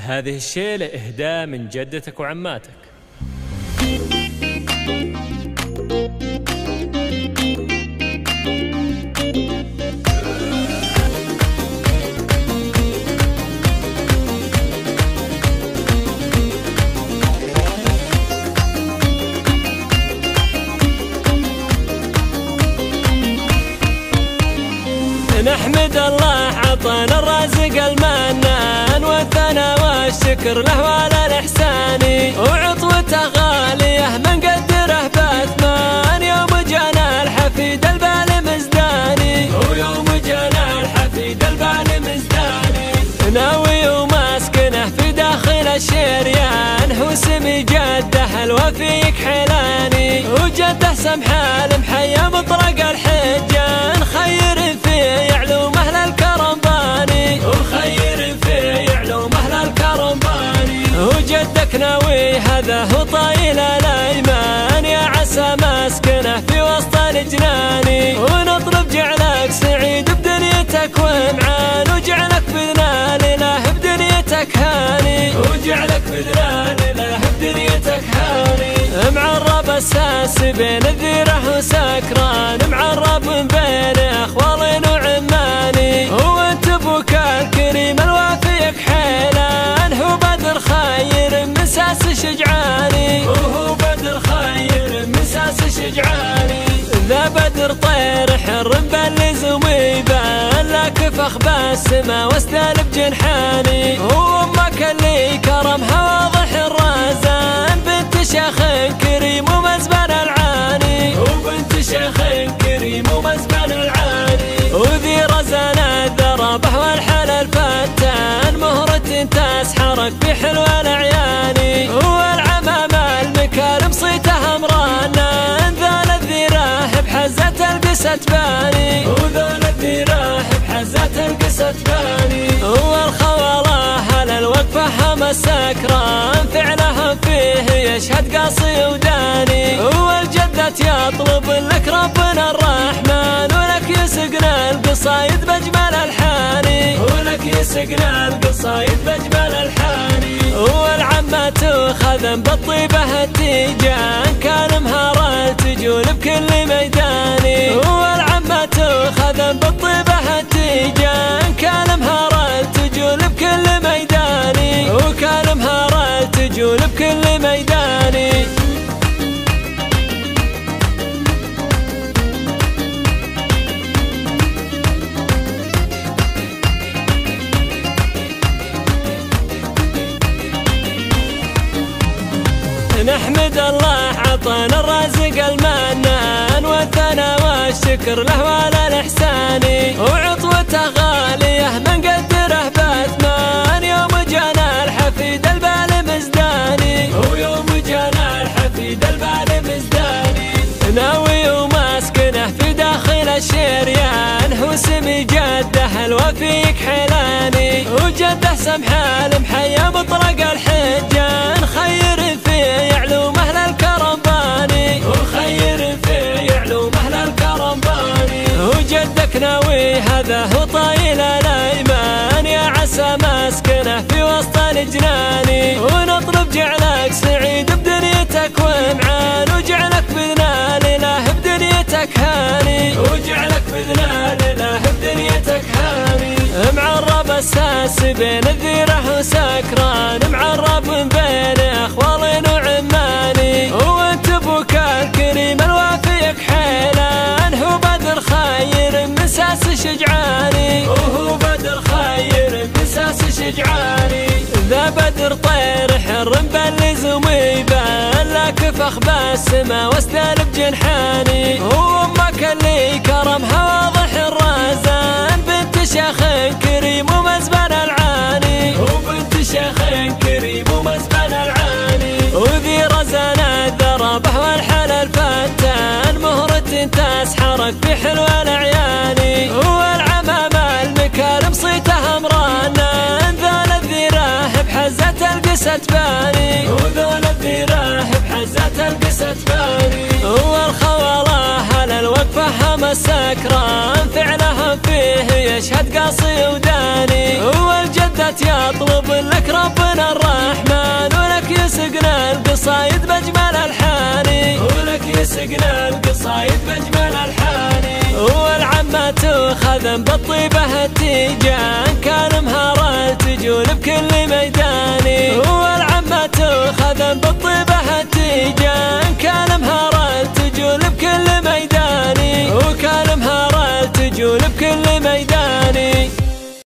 هذه الشيلة إهداء من جدتك وعماتك. نحمد الله عطانا الرازق المنان، والثناء والشكر له وعلى الإحسان، وعطوته غالية من قدره بثمان، يوم جانا الحفيد البال مزداني، ويوم جانا الحفيد البال مزداني، ناوي وماسكنه في داخل الشريان، هو سمي جده الوفيك حيلاني، وجده سمحه المحيا مطرق الحجان، خير في علوم أهل الكرمباني، وخير في علوم أهل الكرمباني، وجدك ناوي هذا هو طايل الأيمان، يا عسى مسكنه في وسط الجنان، ونطلب جعلك سعيد بدنيتك ومعان، وجعلك بإذن الإله بدنيتك هاني، وجعلك بإذن الإله بدنيتك هاني، معرب الساس بين الذيرة وسكران، معرب من بين اخوال وعماني، وانت ابوك الكريم الوافيك حيلان، هو بدر خير من ساس شجعاني، وهو بدر خير من ساس شجعاني، ذا بدر طير حر بلز وميبان، لك فخ بالسما واستلب جنحاني، وامك اللي كرمها واضح الرازان، بنت شيخ كريم ومزبن العاني، وبنت شيخ كريم ومزبن العاني، وذي رزان الذربه والحل الفتان، مهرة تسحرك في حلو العياني، والعمام المكارم صيته امرانان، ذال الذراح بحزة القست باني، وذال الذراح بحزة القست باني، والخواله على الوقفه هم السكران، فعلها فيه يشهد قاصي وداني، والجدة يطلب لك ربنا الرحمن، ولك يسقنا القصايد بأجمل الحاني، ولك يسقنا القصايد بأجمل الحاني، والعمة خذم بالطيبة التيجان، كان مهارة تجول بكل ميداني، والعمة خذم بالطيبة التيجان، كان مهارة تجول بكل ميداني، وكان مهارة تجول بكل ميداني. نحمد الله عطانا الرازق المنان، والثناء والشكر له وعلى الإحسان، وعطوته غالية من قدره بثمان، يوم جانا الحفيد البال مزداني، ويوم جانا الحفيد البال مزداني، ناوي وماسكنه في داخل الشريان، هو سمي جده الوفيك حيلاني، وجده سمحه المحيا مطرق الحجان، خير في علوم أهل الكرمباني، وخير في علوم أهل الكرمباني، وجدك ناوي هذا هو طايل الأيمان، يا عسى مسكنه في وسط الجنان، ونطلب جعلك سعيد بدنيتك ومعان، وجعلك بإذن الإله بدنيتك هاني، وجعلك بإذن الإله بدنيتك هاني، معرب الساس بين الذيرة وسكران، معرب من بين اخوال وعماني، وانت ابوك الكريم الوافيك حيلان، هو بدر خير من ساس شجعاني، وهو بدر خير من ساس شجعاني، ذا بدر طير حر بلز وميبان، لك فخ بالسما واستلب جنحاني، وامك اللي كرمها واضح الرازان، بنت شيخ كريم ومزبن العاني، وبنت شيخ كريم ومزبن العاني، وذي رزان الذربه والحل الفتان، مهرة تسحرك في حلو العياني، والعمام المكارم صيته امرانان، ذال الذراح بحزة القست باني، وذال الذراح بحزة القست باني، والخواله على الوقفه هم السكران، فعلها فيه يشهد قاصي وداني، والجدة يطلب لك ربنا القصايد بأجمل ألحاني، ولك يسقنا القصايد بأجمل ألحاني. والعمات خذن بالطيبة التيجان، كان مهارات تجول بكل ميداني، والعمات خذن بالطيبة